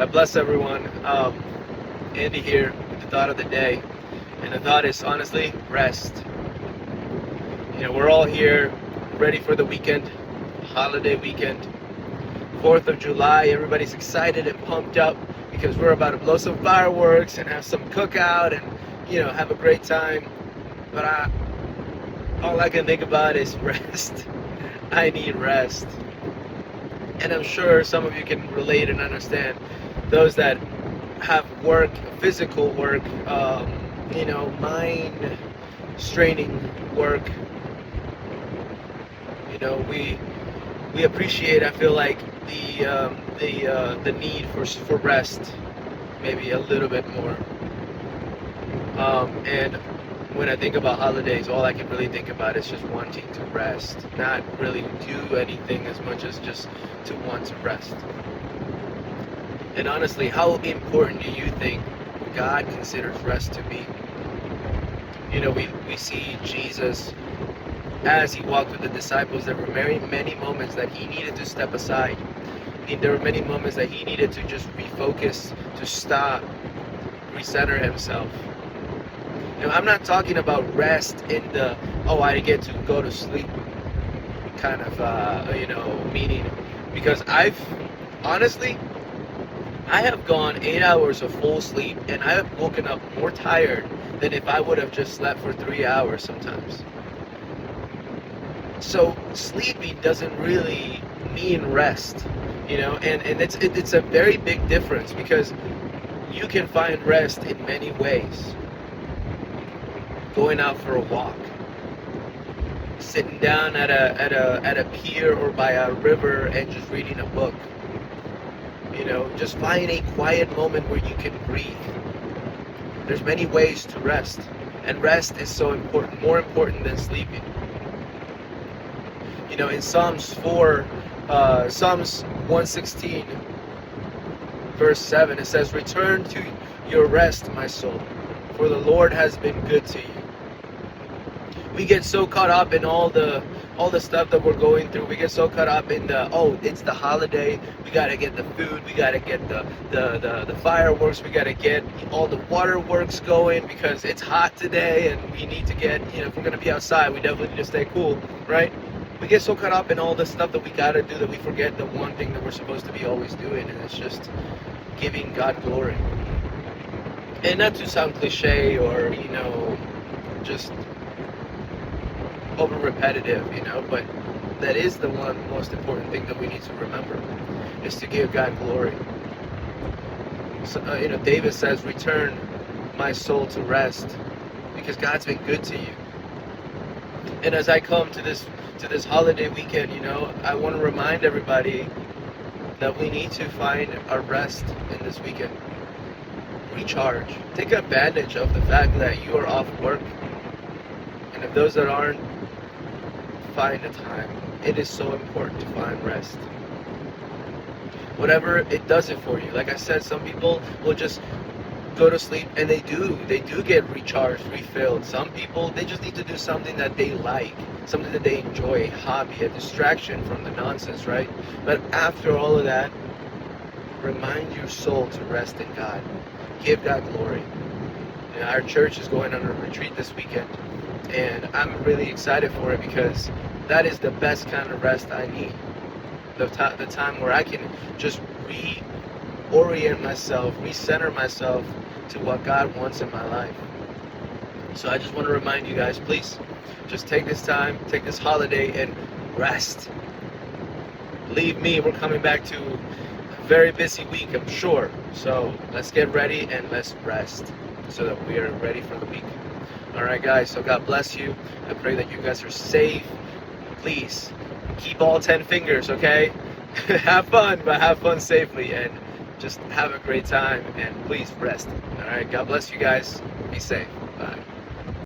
God bless everyone. Andy here with the thought of the day. And the thought is honestly, rest. We're all here ready for the weekend, holiday weekend. 4th of July, everybody's excited and pumped up because we're about to blow some fireworks and have some cookout and, have a great time. But all I can think about is rest. I need rest. And I'm sure some of you can relate and understand those that have work, physical work, mind straining work. We appreciate, I feel like, the need for rest maybe a little bit more. And when I think about holidays, all I can really think about is just wanting to rest, not really do anything as much as just to want to rest. And honestly, how important do you think God considers rest to be? We see Jesus as he walked with the disciples. There were many moments that he needed to step aside. There were many moments that he needed to just refocus, to stop, recenter himself. I'm not talking about rest in the, I get to go to sleep kind of, meaning. Because honestly, I have gone 8 hours of full sleep and I have woken up more tired than if I would have just slept for 3 hours sometimes. So sleeping doesn't really mean rest, and it's a very big difference because you can find rest in many ways. Going out for a walk, sitting down at a pier or by a river and just reading a book. Just find a quiet moment where you can breathe. There's many ways to rest, and rest is so important, more important than sleeping. In Psalms 116, verse 7, it says, "Return to your rest, my soul, for the Lord has been good to you." We get so caught up in all the stuff that we're going through. We get so caught up in it's the holiday. We gotta get the food. We gotta get the fireworks. We gotta get all the waterworks going because it's hot today, and we need to get, if we're gonna be outside, we definitely need to stay cool, right? We get so caught up in all the stuff that we gotta do that we forget the one thing that we're supposed to be always doing, and it's just giving God glory. And not to sound cliche or just over repetitive, but that is the one most important thing that we need to remember, is to give God glory. So, David says, "Return my soul to rest," because God's been good to you. And as I come to this holiday weekend, I want to remind everybody that we need to find our rest in this weekend. Recharge. Take advantage of the fact that you are off work. And if those that aren't, find a time. It is so important to find rest. Whatever it does it for you. Like I said, some people will just go to sleep, and they do get recharged, refilled. Some people, they just need to do something that they like, something that they enjoy, a hobby, a distraction from the nonsense, right? But after all of that, remind your soul to rest in God. Give God glory. Our church is going on a retreat this weekend, and I'm really excited for it because that is the best kind of rest I need. The time where I can just reorient myself, recenter myself to what God wants in my life. So I just want to remind you guys, please, just take this time, take this holiday and rest. Believe me, we're coming back to a very busy week, I'm sure. So let's get ready and let's rest so that we are ready for the week. All right, guys, so God bless you. I pray that you guys are safe. Please, keep all 10 fingers, okay? Have fun, but have fun safely, and just have a great time, and please rest. All right, God bless you guys. Be safe.